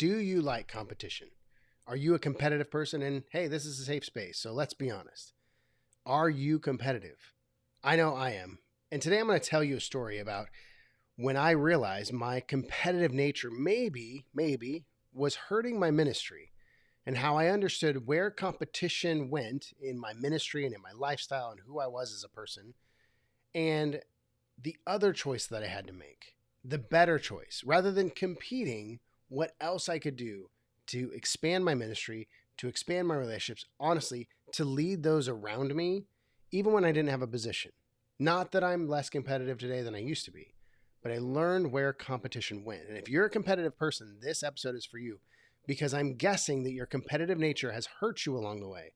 Do you like competition? Are you a competitive person? And hey, this is a safe space, so let's be honest. Are you competitive? I know I am. And today I'm going to tell you a story about when I realized my competitive nature maybe was hurting my ministry, and how I understood where competition went in my ministry and in my lifestyle and who I was as a person, and the other choice that I had to make, the better choice. Rather than competing, what else I could do to expand my ministry, to expand my relationships, honestly, to lead those around me, even when I didn't have a position. Not that I'm less competitive today than I used to be, but I learned where competition went. And if you're a competitive person, this episode is for you, because I'm guessing that your competitive nature has hurt you along the way.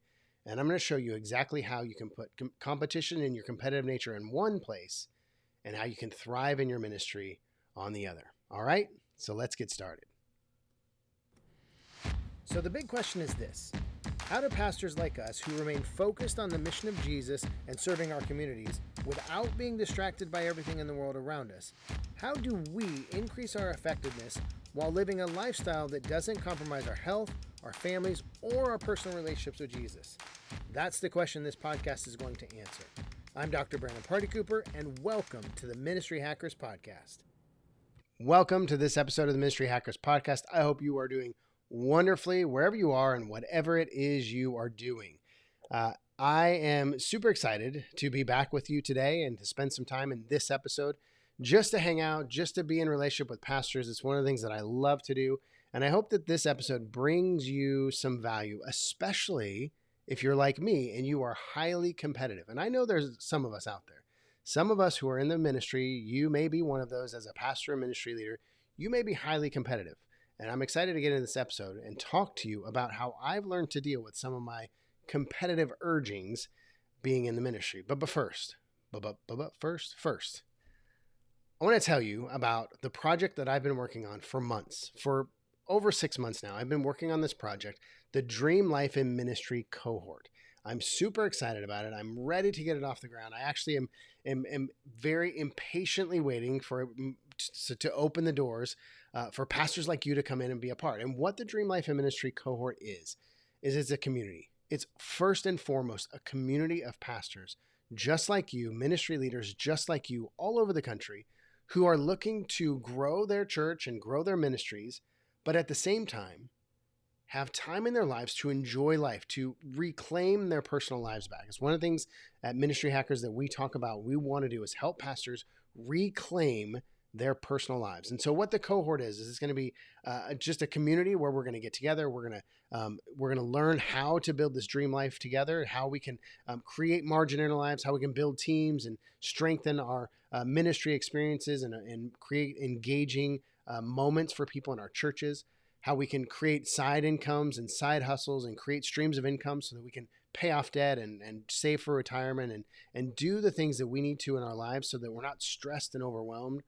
And I'm going to show you exactly how you can put competition and your competitive nature in one place and how you can thrive in your ministry on the other. All right, so let's get started. So the big question is this: how do pastors like us, who remain focused on the mission of Jesus and serving our communities without being distracted by everything in the world around us, how do we increase our effectiveness while living a lifestyle that doesn't compromise our health, our families, or our personal relationships with Jesus? That's the question this podcast is going to answer. I'm Dr. Brandon Party Cooper, and welcome to the Ministry Hackers Podcast. Welcome to this episode of the Ministry Hackers Podcast. I hope you are doing wonderfully wherever you are and whatever it is you are doing. I am super excited to be back with you today and to spend some time in this episode just to hang out, just to be in relationship with pastors. It's one of the things that I love to do. And I hope that this episode brings you some value, especially if you're like me and you are highly competitive. And I know there's some of us out there, some of us who are in the ministry. You may be one of those as a pastor or ministry leader. You may be highly competitive. And I'm excited to get into this episode and talk to you about how I've learned to deal with some of my competitive urgings being in the ministry. But first, I want to tell you about the project that I've been working on for months. For over 6 months now, I've been working on this project, the Dream Life in Ministry Cohort. I'm super excited about it. I'm ready to get it off the ground. I actually am very impatiently waiting for to open the doors for pastors like you to come in and be a part. And what the Dream Life in Ministry Cohort is it's a community. It's first and foremost a community of pastors just like you, ministry leaders just like you, all over the country, who are looking to grow their church and grow their ministries, but at the same time have time in their lives to enjoy life, to reclaim their personal lives back. It's one of the things at Ministry Hackers that we talk about, we want to do, is help pastors reclaim their personal lives. And so what the cohort is it's going to be just a community where we're going to get together. We're going to learn how to build this dream life together, how we can create margin in our lives, how we can build teams and strengthen our ministry experiences and create engaging moments for people in our churches, how we can create side incomes and side hustles and create streams of income so that we can pay off debt and save for retirement and do the things that we need to in our lives so that we're not stressed and overwhelmed.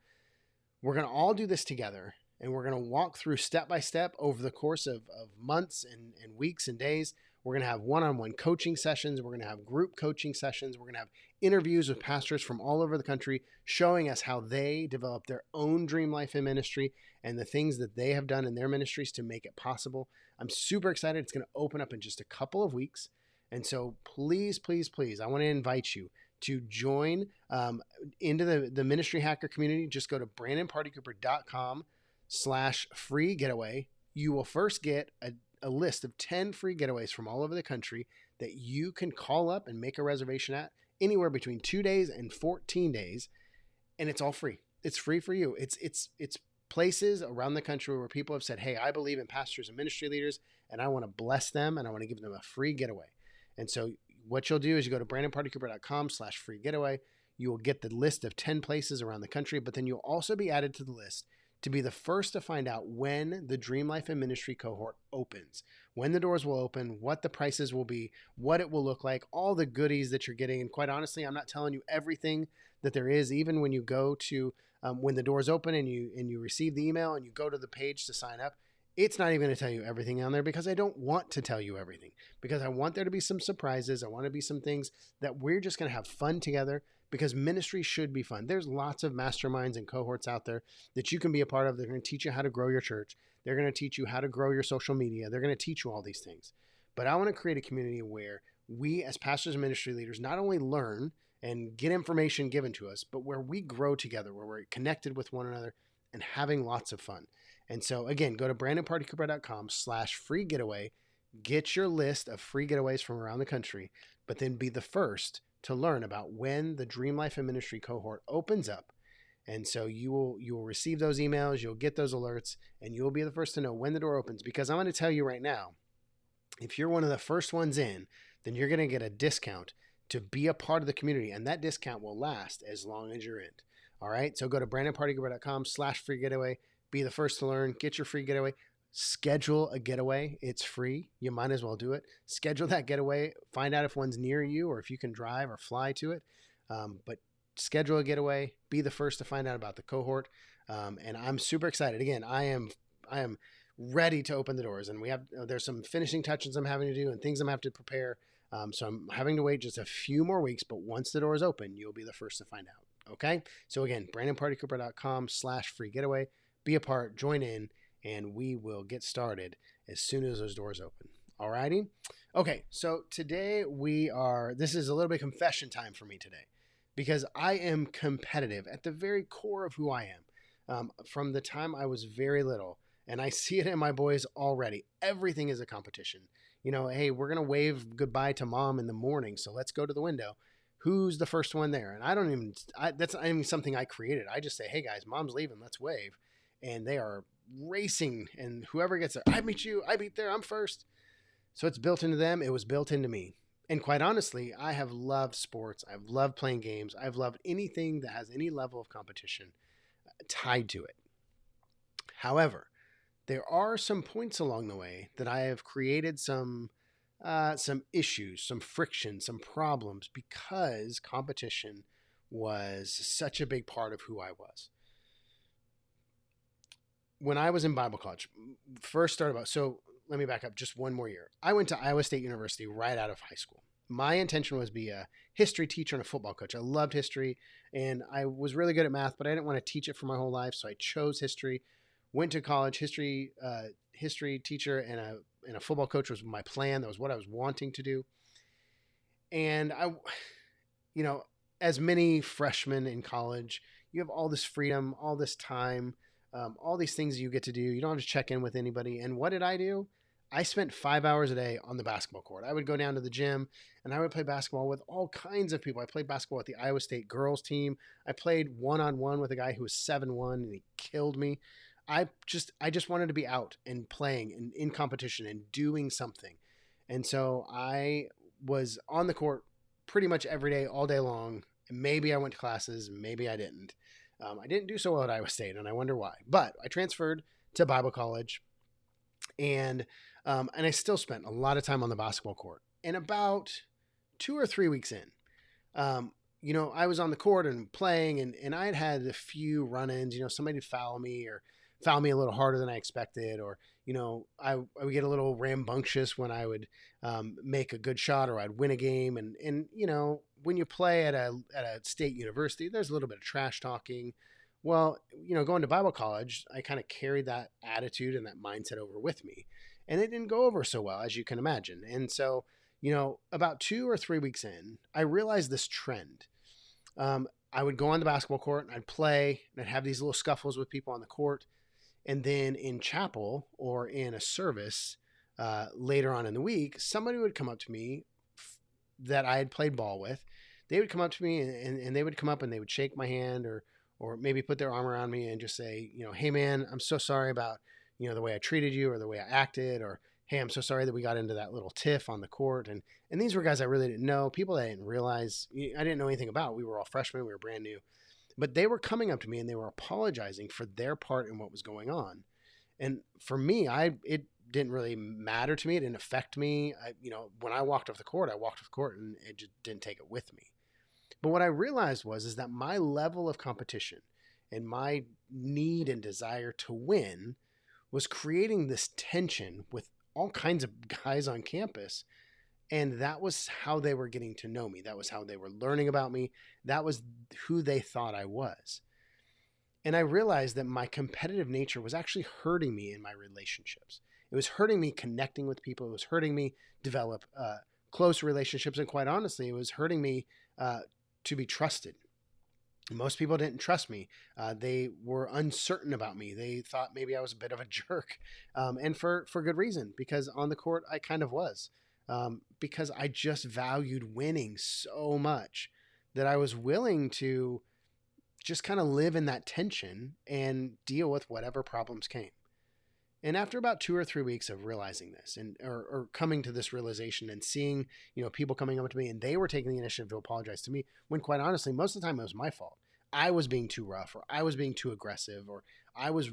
We're going to all do this together, and we're going to walk through step by step over the course of months and weeks and days. We're going to have one-on-one coaching sessions. We're going to have group coaching sessions. We're going to have interviews with pastors from all over the country showing us how they develop their own dream life in ministry and the things that they have done in their ministries to make it possible. I'm super excited. It's going to open up in just a couple of weeks. And so please, I want to invite you to join into the Ministry Hacker community. Just go to brandonpartycooper.com/free getaway. You will first get a list of 10 free getaways from all over the country that you can call up and make a reservation at anywhere between 2 days and 14 days. And it's all free. It's free for you. It's places around the country where people have said, hey, I believe in pastors and ministry leaders, and I want to bless them, and I want to give them a free getaway. And so what you'll do is you go to brandonpartycooper.com/free getaway. You will get the list of 10 places around the country, but then you'll also be added to the list to be the first to find out when the Dream Life and Ministry Cohort opens, when the doors will open, what the prices will be, what it will look like, all the goodies that you're getting. And quite honestly, I'm not telling you everything that there is. Even when you go to, when the doors open and you receive the email and you go to the page to sign up, it's not even going to tell you everything on there, because I don't want to tell you everything, because I want there to be some surprises. I want to be some things that we're just going to have fun together. because ministry should be fun. There's lots of masterminds and cohorts out there that you can be a part of. They're going to teach you how to grow your church. They're going to teach you how to grow your social media. They're going to teach you all these things. But I want to create a community where we as pastors and ministry leaders not only learn and get information given to us, but where we grow together, where we're connected with one another and having lots of fun. And so again, go to brandonpartycooper.com/free getaway, get your list of free getaways from around the country, but then be the first to learn about when the Dream Life and Ministry cohort opens up. And so you will receive those emails, you'll get those alerts, and you'll be the first to know when the door opens. Because I'm going to tell you right now, if you're one of the first ones in, then you're going to get a discount to be a part of the community, and that discount will last as long as you're in. All right, so go to brandonpartycooper.com/free getaway, be the first to learn, get your free getaway, schedule a getaway. It's free. You might as well do it. Schedule that getaway, find out if one's near you or if you can drive or fly to it. But schedule a getaway, be the first to find out about the cohort. And I'm super excited. Again, I am ready to open the doors, and there's some finishing touches I'm having to do and things I'm having to prepare. So I'm having to wait just a few more weeks, but once the doors open, you'll be the first to find out. Okay. So again, brandonpartycooper.com/free getaway, be a part, join in, and we will get started as soon as those doors open. All righty. Okay. So today this is a little bit confession time for me today, because I am competitive at the very core of who I am. From the time I was very little, and I see it in my boys already. Everything is a competition. Hey, we're going to wave goodbye to mom in the morning, so let's go to the window. Who's the first one there? And that's not even something I created. I just say, hey guys, mom's leaving, let's wave. And they are racing, and whoever gets there, I beat you, I beat there, I'm first. So it's built into them. It was built into me. And quite honestly, I have loved sports. I've loved playing games. I've loved anything that has any level of competition tied to it. However, there are some points along the way that I have created some issues, some friction, some problems, because competition was such a big part of who I was. When I was in Bible college, so let me back up just one more year. I went to Iowa State University right out of high school. My intention was to be a history teacher and a football coach. I loved history, and I was really good at math, but I didn't want to teach it for my whole life, so I chose history. Went to college, history teacher and a football coach was my plan. That was what I was wanting to do. And as many freshmen in college, you have all this freedom, all this time, all these things you get to do. You don't have to check in with anybody. And what did I do? I spent 5 hours a day on the basketball court. I would go down to the gym and I would play basketball with all kinds of people. I played basketball with the Iowa State girls team. I played one-on-one with a guy who was 7'1", and he killed me. I just wanted to be out and playing and in competition and doing something. And so I was on the court pretty much every day, all day long. And maybe I went to classes, maybe I didn't. I didn't do so well at Iowa State, and I wonder why. But I transferred to Bible college, and I still spent a lot of time on the basketball court. And about 2 or 3 weeks in, I was on the court and playing, and I had a few run-ins. Somebody would foul me a little harder than I expected, or I would get a little rambunctious when I would make a good shot, or I'd win a game. And when you play at a state university, there's a little bit of trash talking. Well, going to Bible college, I kind of carried that attitude and that mindset over with me, and it didn't go over so well, as you can imagine. And so, about 2 or 3 weeks in, I realized this trend. I would go on the basketball court and I'd play, and I'd have these little scuffles with people on the court. And then in chapel or in a service later on in the week, somebody would come up to me that I had played ball with. They would come up to me and they would come up and they would shake my hand or maybe put their arm around me and just say, hey man, I'm so sorry about, the way I treated you or the way I acted, or, hey, I'm so sorry that we got into that little tiff on the court. And these were guys I really didn't know, people that I didn't realize, I didn't know anything about. We were all freshmen. We were brand new. But they were coming up to me and they were apologizing for their part in what was going on. And for me, it didn't really matter to me. It didn't affect me. When I walked off the court, and it just didn't take it with me. But what I realized is that my level of competition and my need and desire to win was creating this tension with all kinds of guys on campus. And that was how they were getting to know me. That was how they were learning about me. That was who they thought I was. And I realized that my competitive nature was actually hurting me in my relationships. It was hurting me connecting with people. It was hurting me develop close relationships. And quite honestly, it was hurting me to be trusted. Most people didn't trust me. They were uncertain about me. They thought maybe I was a bit of a jerk, and for good reason. Because on the court, I kind of was, because I just valued winning so much that I was willing to just kind of live in that tension and deal with whatever problems came. And after about 2 or 3 weeks of realizing this or coming to this realization and seeing, people coming up to me and they were taking the initiative to apologize to me, when quite honestly, most of the time it was my fault. I was being too rough, or I was being too aggressive, or I was,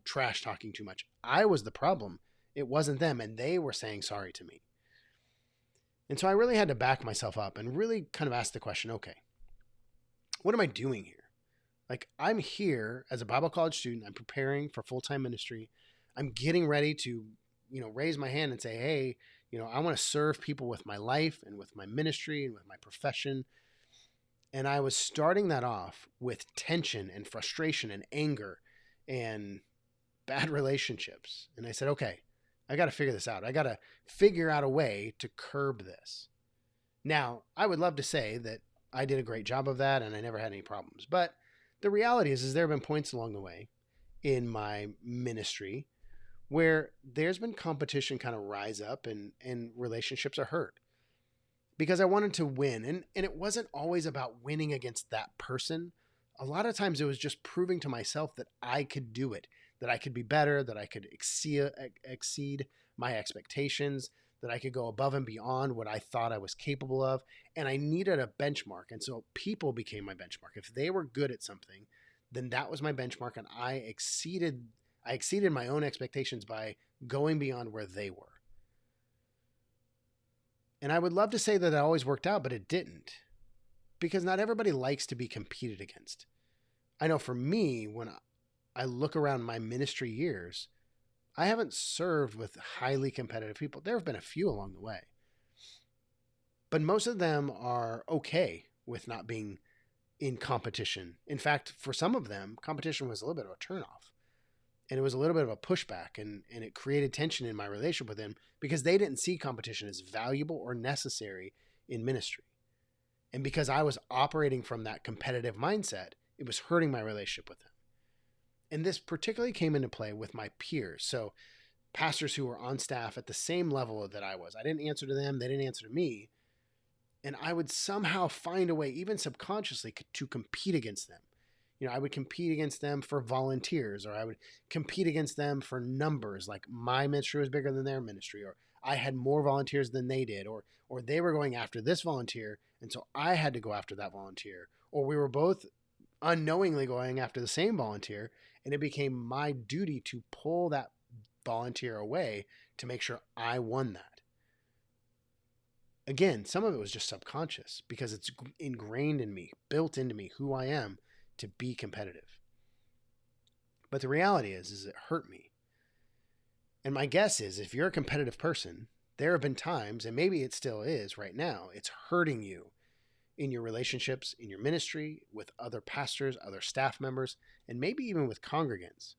trash talking too much. I was the problem. It wasn't them. And they were saying sorry to me. And so I really had to back myself up and really kind of ask the question, okay, what am I doing here? Like, I'm here as a Bible college student. I'm preparing for full-time ministry. I'm getting ready to, raise my hand and say, hey, I want to serve people with my life and with my ministry and with my profession. And I was starting that off with tension and frustration and anger and bad relationships. And I said, okay, I got to figure this out. I got to figure out a way to curb this. Now, I would love to say that I did a great job of that and I never had any problems. But the reality is there have been points along the way in my ministry where there's been competition kind of rise up and relationships are hurt because I wanted to win. And it wasn't always about winning against that person. A lot of times it was just proving to myself that I could do it, that I could be better, that I could exceed my expectations, that I could go above and beyond what I thought I was capable of. And I needed a benchmark. And so people became my benchmark. If they were good at something, then that was my benchmark. And I exceeded my own expectations by going beyond where they were. And I would love to say that always worked out, but it didn't. Because not everybody likes to be competed against. I know for me, when I look around my ministry years, I haven't served with highly competitive people. There have been a few along the way. But most of them are okay with not being in competition. In fact, for some of them, competition was a little bit of a turnoff. And it was a little bit of a pushback, and it created tension in my relationship with them because they didn't see competition as valuable or necessary in ministry. And because I was operating from that competitive mindset, it was hurting my relationship with them. And this particularly came into play with my peers. So pastors who were on staff at the same level that I was. I didn't answer to them. They didn't answer to me. And I would somehow find a way, even subconsciously, to compete against them. I would compete against them for volunteers, or I would compete against them for numbers, like my ministry was bigger than their ministry, or I had more volunteers than they did, or they were going after this volunteer, and so I had to go after that volunteer, or we were both unknowingly going after the same volunteer, and it became my duty to pull that volunteer away to make sure I won that. Again, some of it was just subconscious because it's ingrained in me, built into me, who I am, to be competitive. But the reality is it hurt me. And my guess is if you're a competitive person, there have been times, and maybe it still is right now, it's hurting you in your relationships, in your ministry, with other pastors, other staff members, and maybe even with congregants.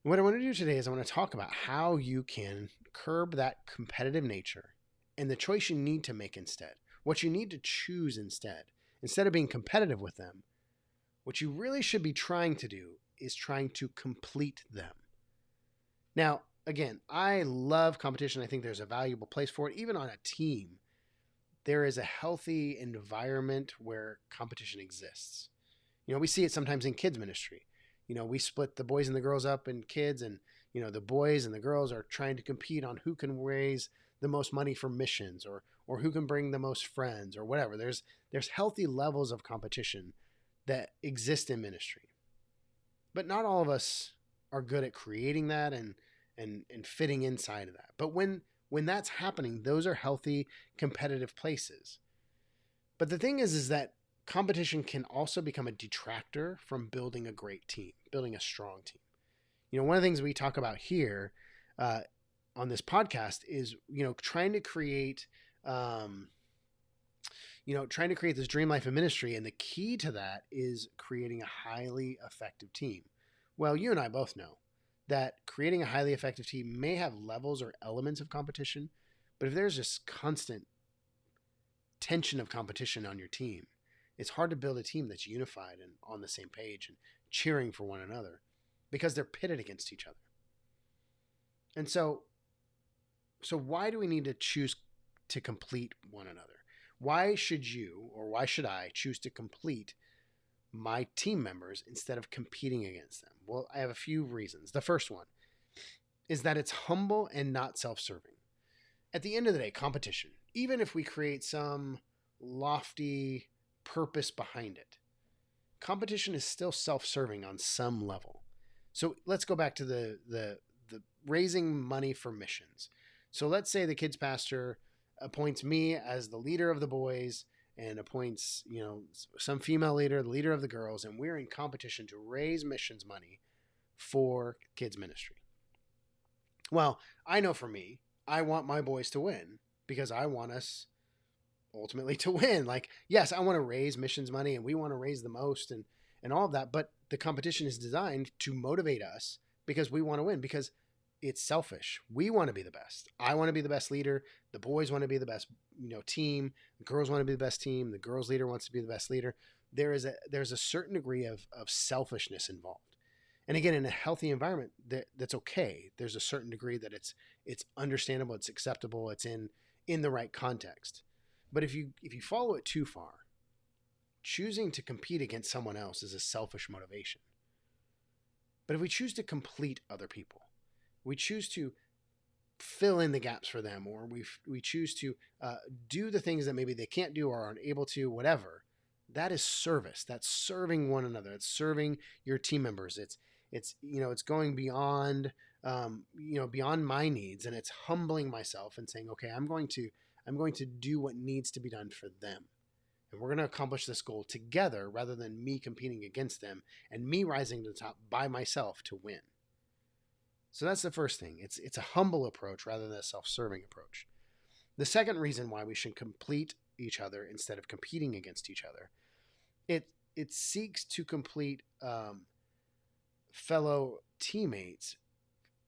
And what I want to do today is I want to talk about how you can curb that competitive nature and the choice you need to make instead, what you need to choose instead. Instead of being competitive with them, what you really should be trying to do is trying to complete them. Now, again, I love competition. I think there's a valuable place for it. Even on a team, there is a healthy environment where competition exists. We see it sometimes in kids ministry. We split the boys and the girls up in kids, and, the boys and the girls are trying to compete on who can raise the most money for missions, or who can bring the most friends, or whatever. There's healthy levels of competition that exist in ministry. But not all of us are good at creating that and fitting inside of that. But when that's happening, those are healthy competitive places. But the thing is that competition can also become a detractor from building a great team, building a strong team. One of the things we talk about here on this podcast is, trying to create, this dream life and ministry. And the key to that is creating a highly effective team. Well, you and I both know that creating a highly effective team may have levels or elements of competition, but if there's just constant tension of competition on your team, it's hard to build a team that's unified and on the same page and cheering for one another because they're pitted against each other. And so why do we need to choose to complete one another? Why should you, or why should I, choose to complete my team members instead of competing against them? Well, I have a few reasons. The first one is that it's humble and not self-serving. At the end of the day, competition, even if we create some lofty purpose behind it, competition is still self-serving on some level. So let's go back to the raising money for missions. So let's say the kids pastor appoints me as the leader of the boys and appoints, some female leader, the leader of the girls, and we're in competition to raise missions money for kids ministry. Well, I know for me, I want my boys to win because I want us ultimately to win. Like, yes, I want to raise missions money and we want to raise the most and all of that, but the competition is designed to motivate us because we want to win, because it's selfish. We want to be the best. I want to be the best leader. The boys want to be the best, team. The girls want to be the best team. The girls leader wants to be the best leader. There's a certain degree of selfishness involved. And again, in a healthy environment, that's okay. There's a certain degree that it's understandable, it's acceptable, it's in the right context. But if you follow it too far, choosing to compete against someone else is a selfish motivation. But if we choose to complete other people, we choose to fill in the gaps for them, or we choose to do the things that maybe they can't do or aren't able to, whatever, that is service. That's serving one another. It's serving your team members. It's going beyond beyond my needs, and it's humbling myself and saying, okay, I'm going to do what needs to be done for them. And we're going to accomplish this goal together rather than me competing against them and me rising to the top by myself to win. So that's the first thing. It's a humble approach rather than a self-serving approach. The second reason why we should complete each other instead of competing against each other, it seeks to complete fellow teammates.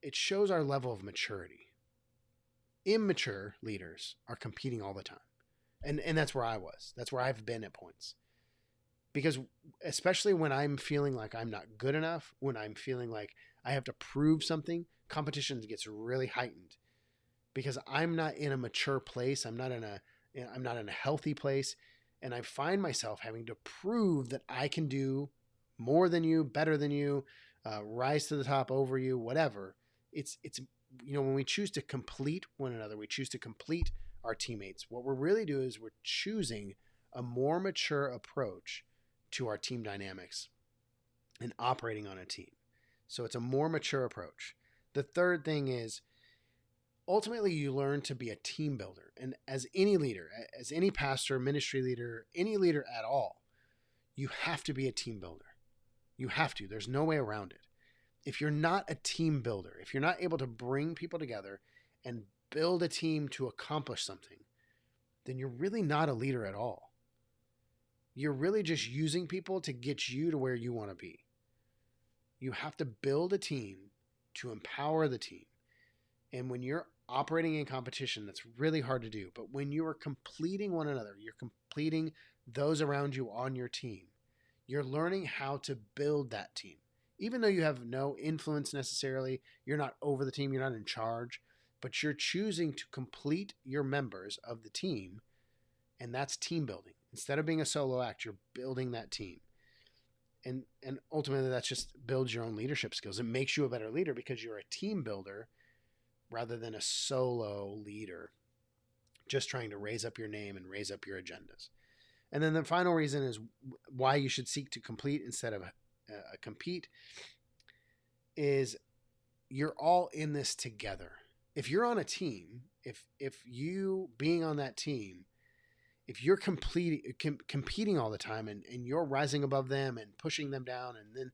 It shows our level of maturity. Immature leaders are competing all the time. And that's where I was. That's where I've been at points. Because especially when I'm feeling like I'm not good enough, when I'm feeling like I have to prove something, competition gets really heightened. Because I'm not in a mature place. I'm not in a healthy place. And I find myself having to prove that I can do more than you, better than you, rise to the top over you, whatever. It's when we choose to complete one another, we choose to complete our teammates. What we're really doing is we're choosing a more mature approach to our team dynamics and operating on a team. So it's a more mature approach. The third thing is ultimately you learn to be a team builder. And as any leader, as any pastor, ministry leader, any leader at all, you have to be a team builder. You have to. There's no way around it. If you're not a team builder, if you're not able to bring people together and build a team to accomplish something, then you're really not a leader at all. You're really just using people to get you to where you want to be. You have to build a team to empower the team. And when you're operating in competition, that's really hard to do. But when you are completing one another, you're completing those around you on your team, you're learning how to build that team. Even though you have no influence necessarily, you're not over the team, you're not in charge, but you're choosing to complete your members of the team, and that's team building. Instead of being a solo act, you're building that team. And ultimately, that just builds your own leadership skills. It makes you a better leader because you're a team builder rather than a solo leader, just trying to raise up your name and raise up your agendas. And then the final reason is why you should seek to complete instead of compete is you're all in this together. If you're on a team, if you being on that team, if you're competing all the time and you're rising above them and pushing them down, and then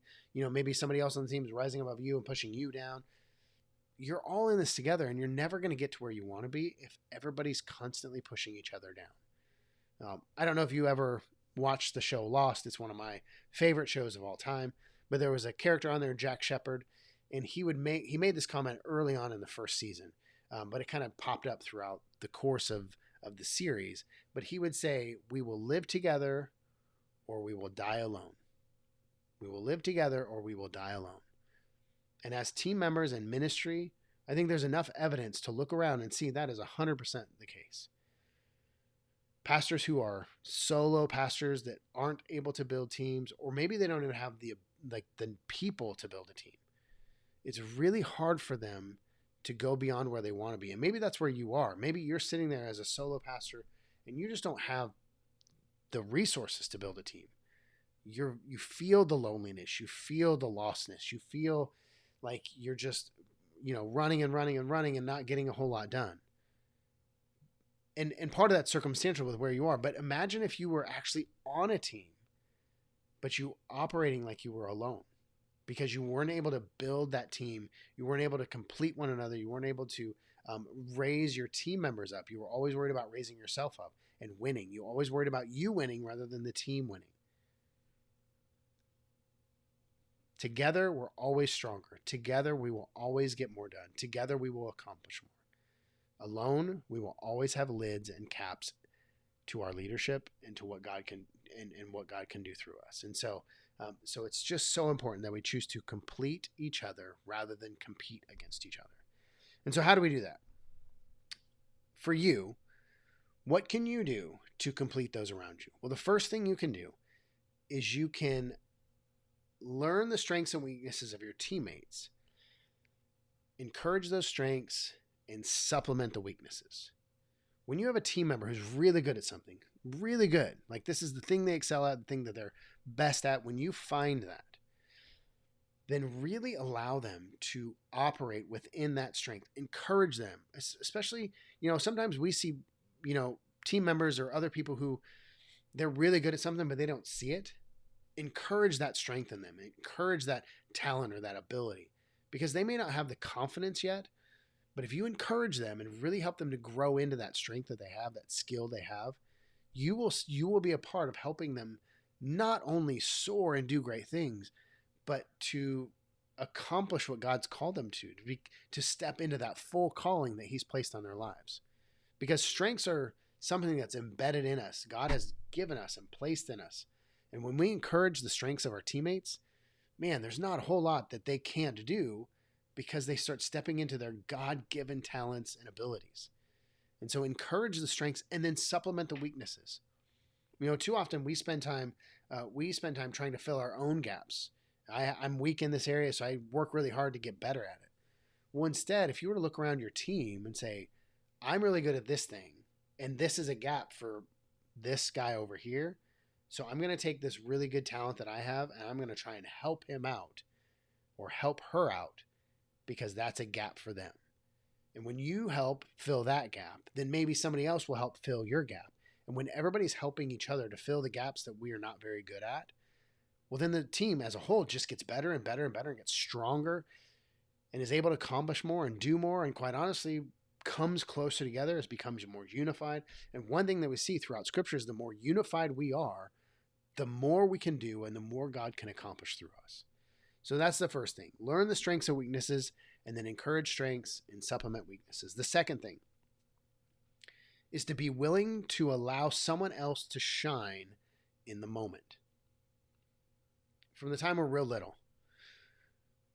maybe somebody else on the team is rising above you and pushing you down, you're all in this together, and you're never going to get to where you want to be if everybody's constantly pushing each other down. I don't know if you ever watched the show Lost. It's one of my favorite shows of all time. But there was a character on there, Jack Shepherd, and he made this comment early on in the first season, but it kind of popped up throughout the course of the series. But he would say, "We will live together, or we will die alone. We will live together, or we will die alone." And as team members in ministry, I think there's enough evidence to look around and see that is 100% the case. Pastors who are solo pastors that aren't able to build teams, or maybe they don't even have the people to build a team. It's really hard for them to go beyond where they want to be. And maybe that's where you are. Maybe you're sitting there as a solo pastor and you just don't have the resources to build a team. You feel the loneliness, you feel the lostness, you feel like you're just, running and not getting a whole lot done. And part of that's circumstantial with where you are. But imagine if you were actually on a team, but you operating like you were alone because you weren't able to build that team. You weren't able to complete one another. You weren't able to raise your team members up. You were always worried about raising yourself up and winning. You always worried about you winning rather than the team winning. Together, we're always stronger. Together, we will always get more done. Together, we will accomplish more. Alone, we will always have lids and caps to our leadership and to what God can and what God can do through us. And so it's just so important that we choose to complete each other rather than compete against each other. And so how do we do that? For you, what can you do to complete those around you? Well, the first thing you can do is you can learn the strengths and weaknesses of your teammates, encourage those strengths, and supplement the weaknesses. When you have a team member who's really good at something, really good, like this is the thing they excel at, the thing that they're best at, when you find that, then really allow them to operate within that strength. Encourage them, especially, sometimes we see, team members or other people who they're really good at something, but they don't see it. Encourage that strength in them. Encourage that talent or that ability, because they may not have the confidence yet, but if you encourage them and really help them to grow into that strength that they have, that skill they have, you will be a part of helping them not only soar and do great things, but to accomplish what God's called them to step into that full calling that He's placed on their lives. Because strengths are something that's embedded in us. God has given us and placed in us. And when we encourage the strengths of our teammates, man, there's not a whole lot that they can't do because they start stepping into their God-given talents and abilities. And so encourage the strengths and then supplement the weaknesses. Too often we spend time trying to fill our own gaps. I'm weak in this area, so I work really hard to get better at it. Well, instead, if you were to look around your team and say, I'm really good at this thing, and this is a gap for this guy over here, so I'm going to take this really good talent that I have, and I'm going to try and help him out or help her out because that's a gap for them. And when you help fill that gap, then maybe somebody else will help fill your gap. And when everybody's helping each other to fill the gaps that we are not very good at, well, then the team as a whole just gets better and better and better and gets stronger and is able to accomplish more and do more. And quite honestly, comes closer together, it becomes more unified. And one thing that we see throughout Scripture is the more unified we are, the more we can do and the more God can accomplish through us. So that's the first thing. Learn the strengths and weaknesses and then encourage strengths and supplement weaknesses. The second thing is to be willing to allow someone else to shine in the moment. From the time we're real little,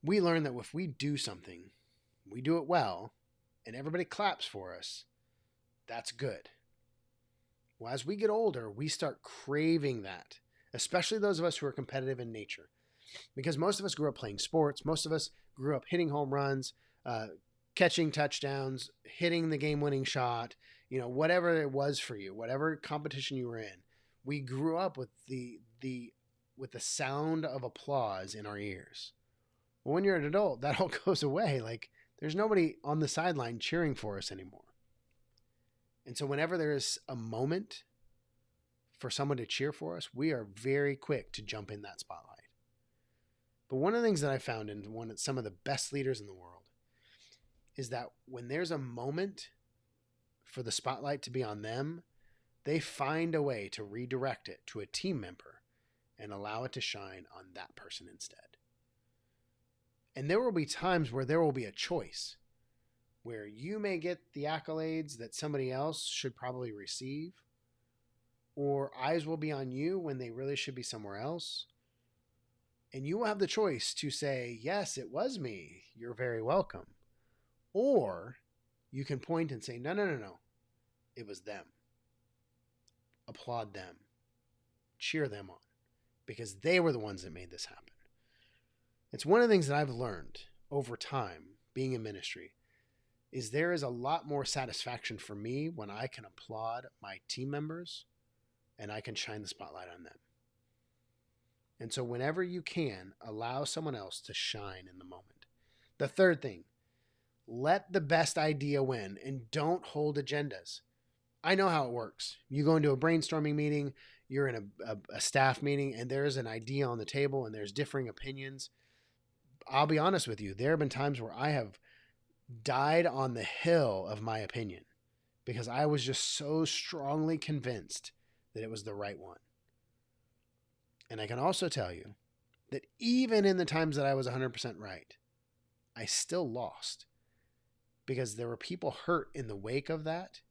we learn that if we do something, we do it well, and everybody claps for us, that's good. Well, as we get older, we start craving that, especially those of us who are competitive in nature. Because most of us grew up playing sports. Most of us grew up hitting home runs, catching touchdowns, hitting the game-winning shot, whatever it was for you, whatever competition you were in. We grew up with the sound of applause in our ears. Well, when you're an adult, that all goes away. Like, there's nobody on the sideline cheering for us anymore. And so whenever there is a moment for someone to cheer for us, we are very quick to jump in that spotlight. But one of the things that I found in some of the best leaders in the world is that when there's a moment for the spotlight to be on them, they find a way to redirect it to a team member and allow it to shine on that person instead. And there will be times where there will be a choice where you may get the accolades that somebody else should probably receive, or eyes will be on you when they really should be somewhere else. And you will have the choice to say, yes, it was me. You're very welcome. Or you can point and say, no. It was them. Applaud them. Cheer them on. Because they were the ones that made this happen. It's one of the things that I've learned over time being in ministry is there is a lot more satisfaction for me when I can applaud my team members and I can shine the spotlight on them. And so whenever you can, allow someone else to shine in the moment. The third thing, let the best idea win and don't hold agendas. I know how it works. You go into a brainstorming meeting, you're in a staff meeting, and there's an idea on the table and there's differing opinions. I'll be honest with you. There have been times where I have died on the hill of my opinion because I was just so strongly convinced that it was the right one. And I can also tell you that even in the times that I was 100% right, I still lost because there were people hurt in the wake of that.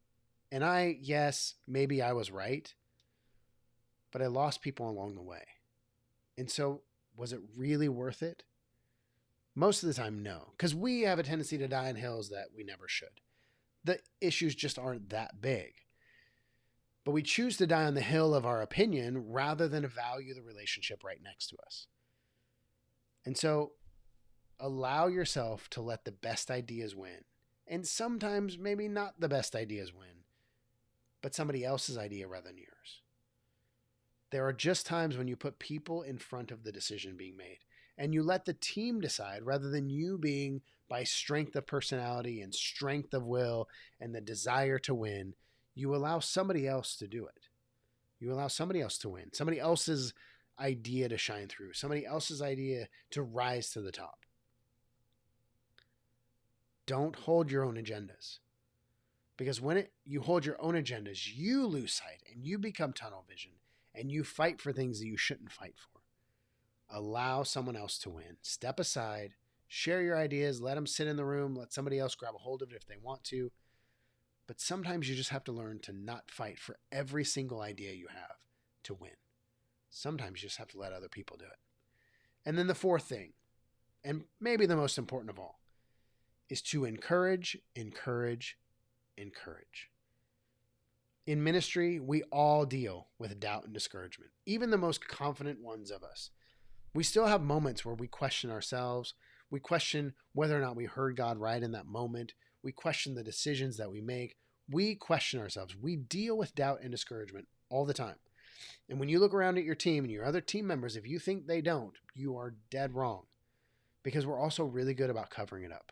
And yes, maybe I was right, but I lost people along the way. And so was it really worth it? Most of the time, no, because we have a tendency to die on hills that we never should. The issues just aren't that big. But we choose to die on the hill of our opinion rather than value the relationship right next to us. And so allow yourself to let the best ideas win. And sometimes maybe not the best ideas win, but somebody else's idea rather than yours. There are just times when you put people in front of the decision being made and you let the team decide rather than you being by strength of personality and strength of will and the desire to win. You allow somebody else to do it. You allow somebody else to win, somebody else's idea to shine through, somebody else's idea to rise to the top. Don't hold your own agendas. Because when you hold your own agendas, you lose sight and you become tunnel vision and you fight for things that you shouldn't fight for. Allow someone else to win. Step aside, share your ideas, let them sit in the room, let somebody else grab a hold of it if they want to. But sometimes you just have to learn to not fight for every single idea you have to win. Sometimes you just have to let other people do it. And then the fourth thing, and maybe the most important of all, is to encourage. In ministry, we all deal with doubt and discouragement, even the most confident ones of us. We still have moments where we question ourselves. We question whether or not we heard God right in that moment. We question the decisions that we make. We question ourselves. We deal with doubt and discouragement all the time. And when you look around at your team and your other team members, if you think they don't, you are dead wrong, because we're also really good about covering it up.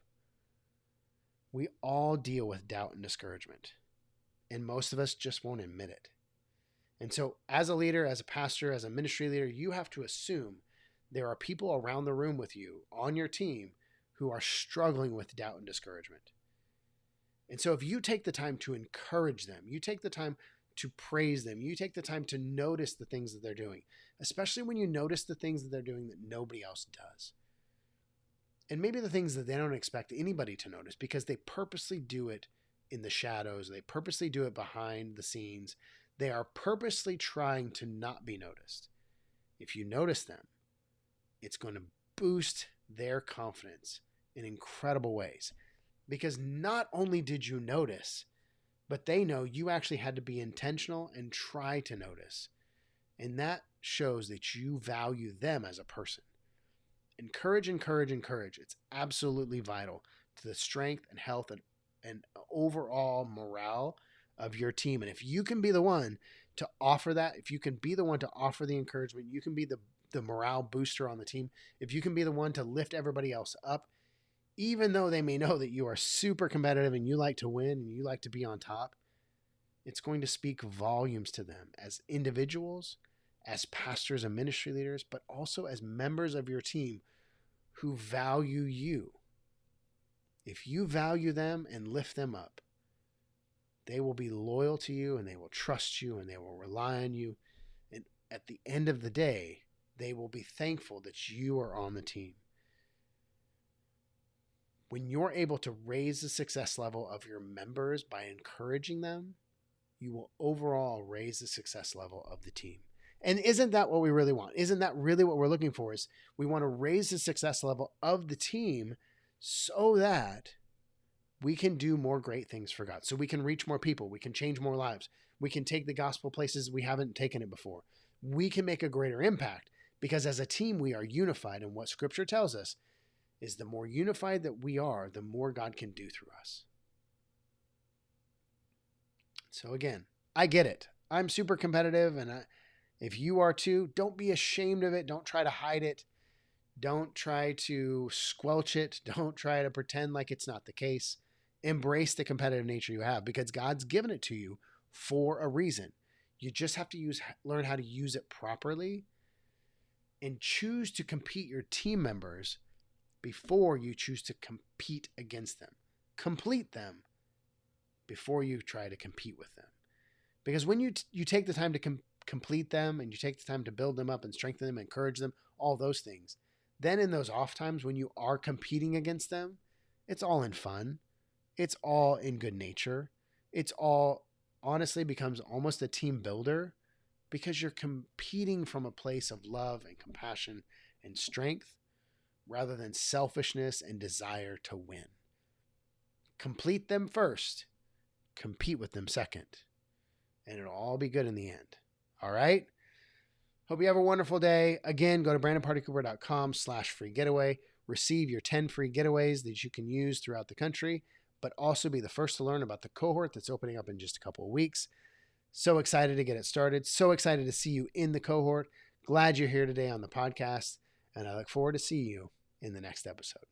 We all deal with doubt and discouragement, and most of us just won't admit it. And so as a leader, as a pastor, as a ministry leader, you have to assume there are people around the room with you on your team who are struggling with doubt and discouragement. And so if you take the time to encourage them, you take the time to praise them, you take the time to notice the things that they're doing, especially when you notice the things that they're doing that nobody else does. And maybe the things that they don't expect anybody to notice because they purposely do it in the shadows. They purposely do it behind the scenes. They are purposely trying to not be noticed. If you notice them, it's going to boost their confidence in incredible ways. Because not only did you notice, but they know you actually had to be intentional and try to notice. And that shows that you value them as a person. Encourage. It's absolutely vital to the strength and health and overall morale of your team. And if you can be the one to offer that, if you can be the one to offer the encouragement, you can be the morale booster on the team. If you can be the one to lift everybody else up, even though they may know that you are super competitive and you like to win and you like to be on top, it's going to speak volumes to them as individuals, as pastors and ministry leaders, but also as members of your team who value you. if you value them and lift them up, they will be loyal to you and they will trust you and they will rely on you. And at the end of the day, they will be thankful that you are on the team. When you're able to raise the success level of your members by encouraging them, you will overall raise the success level of the team. And isn't that what we really want? Isn't that really what we're looking for? Is we want to raise the success level of the team so that we can do more great things for God. So we can reach more people. We can change more lives. We can take the gospel places we haven't taken it before. We can make a greater impact because as a team, we are unified. And what Scripture tells us is the more unified that we are, the more God can do through us. So again, I get it. I'm super competitive, and if you are too, don't be ashamed of it. Don't try to hide it. Don't try to squelch it. Don't try to pretend like it's not the case. Embrace the competitive nature you have because God's given it to you for a reason. You just have to learn how to use it properly and choose to compete your team members before you choose to compete against them. Complete them before you try to compete with them. Because when you take the time to complete them and you take the time to build them up and strengthen them, encourage them, all those things, then in those off times when you are competing against them, it's all in fun. It's all in good nature. It's all honestly becomes almost a team builder because you're competing from a place of love and compassion and strength rather than selfishness and desire to win. Complete them first, compete with them second, and it'll all be good in the end. All right? Hope you have a wonderful day. Again, go to brandonpartycooper.com/free getaway. Receive your 10 free getaways that you can use throughout the country, but also be the first to learn about the cohort that's opening up in just a couple of weeks. So excited to get it started. So excited to see you in the cohort. Glad you're here today on the podcast, and I look forward to seeing you in the next episode.